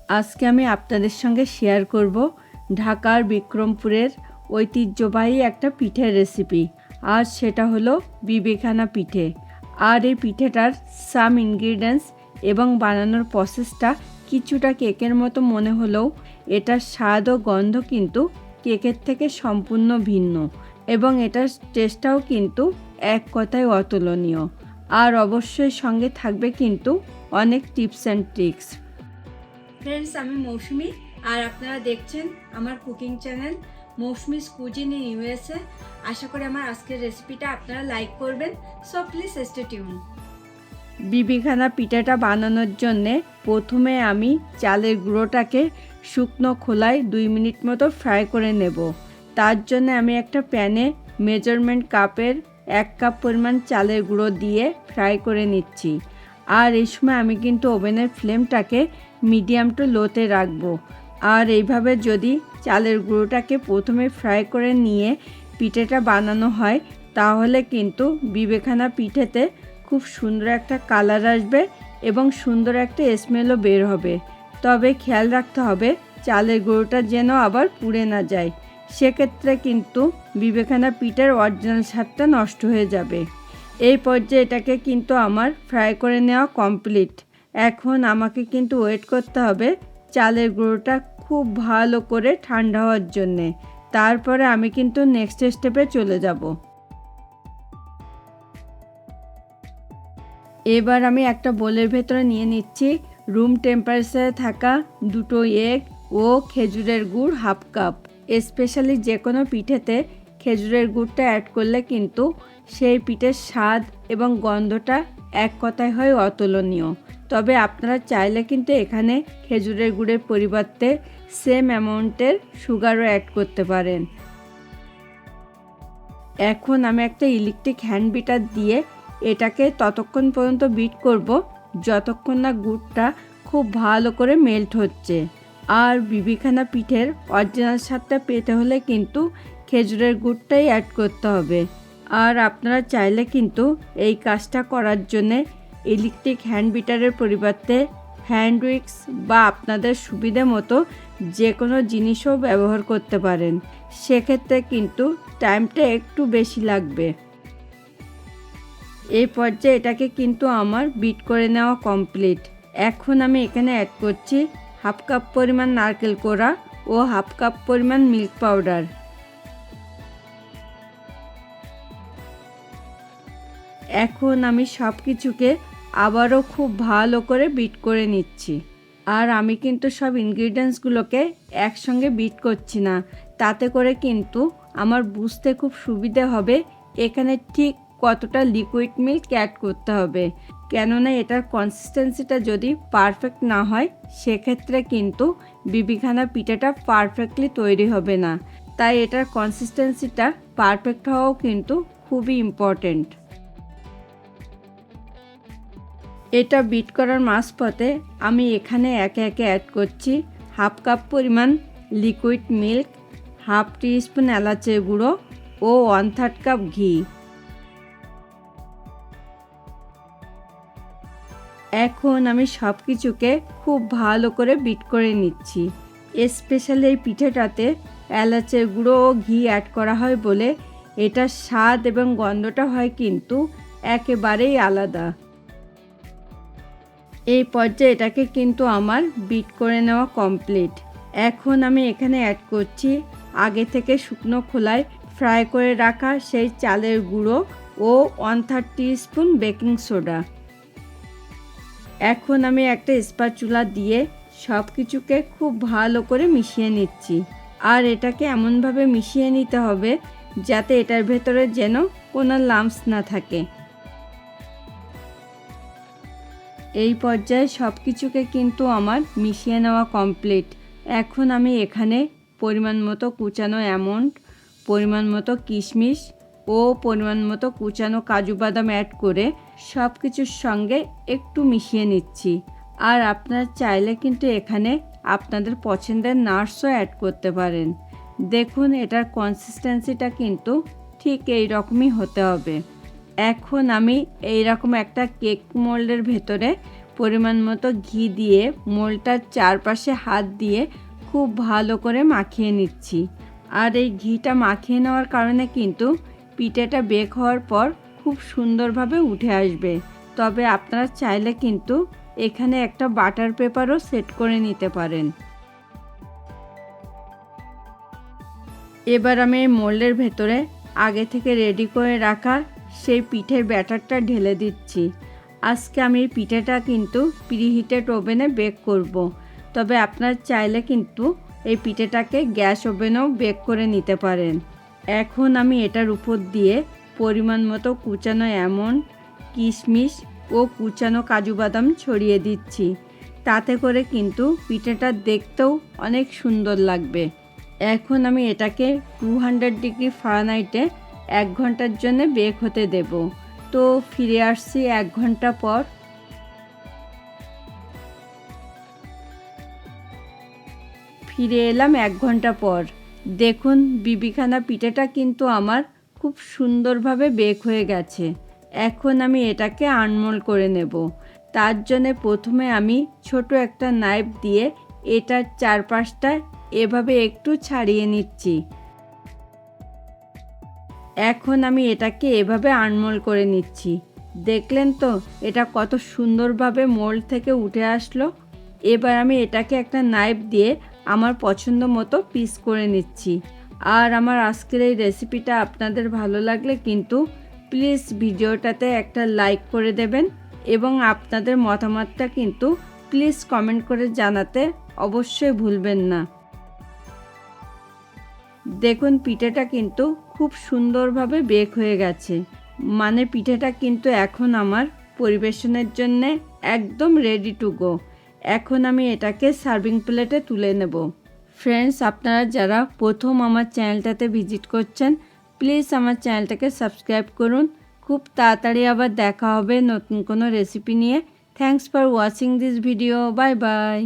আজকে আমি আপনাদের সঙ্গে শেয়ার করব ঢাকার বিক্রমপুরের ঐতিহ্যবাহী একটা পিঠের রেসিপি। আর সেটা হলো বিবেকানা পিঠে। আর এই পিঠেটার সাম ইনগ্রিডিয়েন্টস এবং বানানোর প্রসেসটা কিছুটা কেকের মতো মনে হলেও এটার স্বাদ ও গন্ধ কিন্তু কেকের থেকে সম্পূর্ণ ভিন্ন, এবং এটার টেস্টটাও কিন্তু এক কথায় অতুলনীয়। আর অবশ্যই সঙ্গে থাকবে কিন্তু অনেক টিপস অ্যান্ড ট্রিক্স। ফ্রেন্ডস, আমি মৌসুমি, আর আপনারা দেখছেন আমার cooking channel Mousumi's cuisine in USA. আশা করি আমার আজকের রেসিপিটা আপনারা লাইক করবেন। So please stay tune. Bibikhana পিঠাটা বানানোর জন্যে প্রথমে আমি চালের গুঁড়োটাকে শুকনো খোলায় 2 মিনিট মতো ফ্রাই করে নেব। তার জন্য আমি একটা প্যানে মেজারমেন্ট কাপের 1 কাপ পরিমাণ চালের গুঁড়ো দিয়ে ফ্রাই করে নিচ্ছি। আর এই সময় আমি কিন্তু ওভেনের ফ্লেমটাকে মিডিয়াম টু লোতে রাখবো। আর এইভাবে যদি চালের গুঁড়োটাকে প্রথমে ফ্রাই করে নিয়ে পিঠেটা বানানো হয়, তাহলে কিন্তু বিবেকানা পিঠেতে খুব সুন্দর একটা কালার আসবে এবং সুন্দর একটা স্মেলও বের হবে। তবে খেয়াল রাখতে হবে চালের গুঁড়োটা যেন আবার পুড়ে না যায়, সেক্ষেত্রে কিন্তু বিবেকানা পিঠের অরিজিনাল স্বাদটা নষ্ট হয়ে যাবে। এই পর্যায়ে এটাকে কিন্তু আমার ফ্রাই করে নেওয়া কমপ্লিট। এখন আমাকে কিন্তু ওয়েট করতে হবে চালের গুঁড়োটা খুব ভালো করে ঠান্ডা হওয়ার জন্যে। তারপরে আমি কিন্তু নেক্সট স্টেপে চলে যাব। এবার আমি একটা বোলের ভেতরে নিয়ে নিচ্ছি রুম টেম্পারেচারে থাকা 2টো এগ ও খেজুরের গুড় 1/2 কাপ। স্পেশালি যে কোনো পিঠেতে খেজুরের গুড়টা অ্যাড করলে কিন্তু সেই পিঠের স্বাদ এবং গন্ধটা এক কথায় হয় অতুলনীয়। তবে আপনারা চাইলে কিন্তু এখানে খেজুরের গুড়ের পরিবর্তে সেম অ্যামাউন্টের সুগারও অ্যাড করতে পারেন। এখন আমি একটা ইলেকট্রিক হ্যান্ড বিটার দিয়ে এটাকে ততক্ষণ পর্যন্ত বিট করব যতক্ষণ না গুড়টা খুব ভালো করে মেল্ট হচ্ছে। আর বিবিখানা পিঠের অরিজিনাল স্বাদটা পেতে হলে কিন্তু খেজুরের গুড়টাই অ্যাড করতে হবে। আর আপনারা চাইলে কিন্তু এই কাজটা করার জন্যে ইলেকট্রিক হ্যান্ড বিটারের পরিবর্তে হ্যান্ড উইক্স বা আপনাদের সুবিধে মতো যে কোনো জিনিসও ব্যবহার করতে পারেন। সেক্ষেত্রে কিন্তু টাইমটা একটু বেশি লাগবে। এই পর্যায়ে এটাকে কিন্তু আমার বিট করে নেওয়া কমপ্লিট। এখন আমি এখানে অ্যাড করছি 1/2 কাপ পরিমাণ নারকেল কোড়া ও 1/2 কাপ পরিমাণ মিল্ক পাউডার। এখন আমি সব কিছুকে আবারও খুব ভালো করে বিট করে নিচ্ছি। আর আমি কিন্তু সব ইনগ্রিডিয়েন্টসগুলোকে একসঙ্গে বিট করছি না, তাতে করে কিন্তু আমার বুঝতে খুব সুবিধে হবে এখানে ঠিক কতটা লিকুইড মিল্ক অ্যাড করতে হবে। কেননা এটার কনসিস্টেন্সিটা যদি পারফেক্ট না হয়, সেক্ষেত্রে কিন্তু বিবিখানা পিঠাটা পারফেক্টলি তৈরি হবে না। তাই এটার কনসিস্টেন্সিটা পারফেক্ট হওয়াও কিন্তু খুবই ইম্পর্টেন্ট। এটা বিট করার মাঝপথে আমি এখানে একে একে অ্যাড করছি 1/2 কাপ পরিমাণ লিকুইড মিল্ক, 1/2 টিস্পুন এলাচের গুঁড়ো ও 1/3 কাপ ঘি। এখন আমি সব কিছুকে খুব ভালো করে বিট করে নিচ্ছি। স্পেশালি এই পিঠেটাতে এলাচের গুঁড়ো ও ঘি অ্যাড করা হয় বলে এটার স্বাদ এবং গন্ধটা হয় কিন্তু একেবারেই আলাদা। এই পর্যায়ে এটাকে কিন্তু আমার বিট করে নেওয়া কমপ্লিট। এখন আমি এখানে অ্যাড করছি আগে থেকে শুকনো খোলায় ফ্রাই করে রাখা সেই চালের গুঁড়ো ও 1/3 টিস্পুন বেকিং সোডা। এখন আমি একটা স্প্যাচুলা দিয়ে সব কিছুকে খুব ভালো করে মিশিয়ে নিচ্ছি। আর এটাকে এমনভাবে মিশিয়ে নিতে হবে যাতে এটার ভেতরে যেন কোনো লাম্পস না থাকে। এই পর্যায়ে সব কিছুকে কিন্তু আমার মিশিয়ে নেওয়া কমপ্লিট। এখন আমি এখানে পরিমাণ মতো কুচানো আমন্ড, পরিমাণ মতো কিশমিশ ও পরিমাণ মতো কুচানো কাজু বাদাম অ্যাড করে সব কিছুর সঙ্গে একটু মিশিয়ে নিচ্ছি। আর আপনারা চাইলে কিন্তু এখানে আপনাদের পছন্দের নাটসও অ্যাড করতে পারেন। দেখুন এটার কনসিস্টেন্সিটা কিন্তু ঠিক এই রকমই হতে হবে। এখন আমি এই রকম একটা কেক মোল্ডের ভেতরে পরিমাণ মতো ঘি দিয়ে মোলটার চারপাশে হাত দিয়ে খুব ভালো করে মাখিয়ে নিচ্ছি। আর এই ঘিটা মাখিয়ে নেওয়ার কারণে কিন্তু পিঠেটা বেক হওয়ার পর খুব সুন্দরভাবে উঠে আসবে। তবে আপনারা চাইলে কিন্তু এখানে একটা বাটার পেপারও সেট করে নিতে পারেন। এবার আমি এই মোল্ডের ভেতরে আগে থেকে রেডি করে রাখা সেই পিঠের ব্যাটারটা ঢেলে দিচ্ছি। আজকে আমি এই পিঠেটা কিন্তু প্রিহিটেড ওভেনে বেক করব। তবে আপনারা চাইলে কিন্তু এই পিঠেটাকে গ্যাস ওভেনেও বেক করে নিতে পারেন। এখন আমি এটার উপর দিয়ে পরিমাণ মতো কুচানো আমন্ড, কিশমিশ ও কুচানো কাজু বাদাম ছড়িয়ে দিচ্ছি। তাতে করে কিন্তু পিঠেটা দেখতেও অনেক সুন্দর লাগবে। এখন আমি এটাকে 200 ডিগ্রি ফারেনহাইটে 1 ঘন্টার জন্য বেক হতে দেব। তো ফিরে আসছি 1 ঘন্টা পর। ফিরে এলাম 1 ঘন্টা পর। দেখুন বিবিখানা পিঠেটা কিন্তু আমার খুব সুন্দরভাবে বেক হয়ে গেছে। এখন আমি এটাকে আনমোল্ড করে নেব। তার জন্য প্রথমে আমি ছোট একটা নাইফ দিয়ে এটার চারপাশটা এভাবে একটু ছাড়িয়ে নিচ্ছি। এখন আমি এটাকে এভাবে আনমোল্ড করে নিচ্ছি। দেখলেন তো এটা কত সুন্দরভাবে মোল্ড থেকে উঠে আসলো। এবার আমি এটাকে একটা নাইফ দিয়ে আমার পছন্দ মতো পিস করে নিচ্ছি। আর আমার আজকের এই রেসিপিটা আপনাদের ভালো লাগলে কিন্তু প্লিজ ভিডিওটাতে একটা লাইক করে দেবেন এবং আপনাদের মতামতটা কিন্তু প্লিজ কমেন্ট করে জানাতে অবশ্যই ভুলবেন না। দেখুন পিঠেটা কিন্তু খুব সুন্দরভাবে বেক হয়ে গেছে। মানে পিঠেটা কিন্তু এখন আমার পরিবেশনের জন্য একদম রেডি টু গো। এখন আমি এটাকে সার্ভিং প্লেটে তুলে নেব। ফ্রেন্ডস, আপনারা যারা প্রথম আমার চ্যানেলটাতে ভিজিট করছেন প্লিজ আমার চ্যানেলটাকে সাবস্ক্রাইব করুন। খুব তাড়াতাড়ি আবার দেখা হবে নতুন কোনো রেসিপি নিয়ে। Thanks for watching this video. Bye bye.